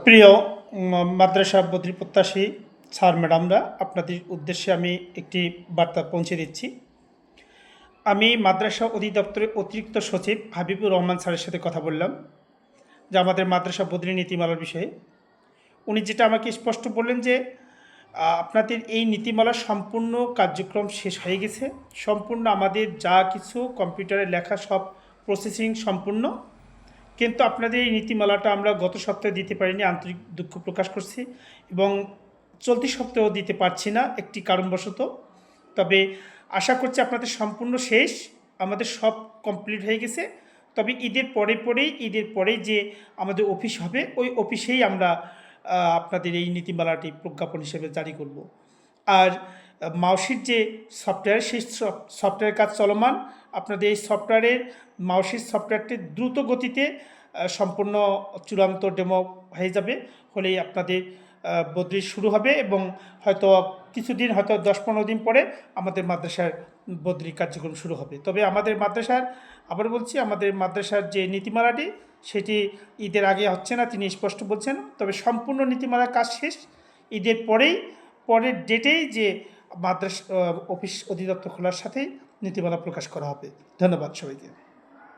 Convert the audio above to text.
প্রিয় মাদ্রাসা বদ্রী প্রত্যাশী স্যার ম্যাডামরা, আপনাদের উদ্দেশ্যে আমি একটি বার্তা পৌঁছে দিচ্ছি। আমি মাদ্রাসা অধিদপ্তরের অতিরিক্ত সচিব হাবিবুর রহমান স্যারের সাথে কথা বললাম যে আমাদের মাদ্রাসা বদ্রী নীতিমালার বিষয়ে। উনি যেটা আমাকে স্পষ্ট বললেন যে আপনাদের এই নীতিমালার সম্পূর্ণ কার্যক্রম শেষ হয়ে গেছে, সম্পূর্ণ আমাদের যা কিছু কম্পিউটারে লেখা সব প্রসেসিং সম্পূর্ণ, কিন্তু আপনাদের এই নীতিমালাটা আমরা গত সপ্তাহে দিতে পারিনি, আন্তরিক দুঃখ প্রকাশ করছি, এবং চলতি সপ্তাহেও দিতে পারছি না একটি কারণবশত। তবে আশা করছি আপনাদের সম্পূর্ণ শেষ, আমাদের সব কমপ্লিট হয়ে গেছে। তবে ঈদের পরেই যে আমাদের অফিস হবে, ওই অফিসেই আমরা আপনাদের এই নীতিমালাটি প্রজ্ঞাপন হিসেবে জারি করব। আর মাউসির যে সফটওয়্যার, সেই সফটওয়্যারের কাজ চলমান। আপনাদের এই মাউসির সফটওয়্যারটি দ্রুত গতিতে সম্পূর্ণ চূড়ান্ত ডেমো হয়ে যাবে, হলেই আপনাদের বদ্রী শুরু হবে, এবং হয়তো কিছুদিন, হয়তো 10-15 দিন পরে আমাদের মাদ্রাসার বদ্রী কার্যক্রম শুরু হবে। তবে আমাদের মাদ্রাসার, আবার বলছি, আমাদের মাদ্রাসার যে নীতিমালাটি সেটি ঈদের আগে হচ্ছে না, তিনি স্পষ্ট বলছেন। তবে সম্পূর্ণ নীতিমালার কাজ শেষ, ঈদের পরের ডেটেই যে মাদ্রাসা অফিস অধিদপ্তর খোলার সাথেই নীতিমালা প্রকাশ করা হবে। ধন্যবাদ সবাইকে।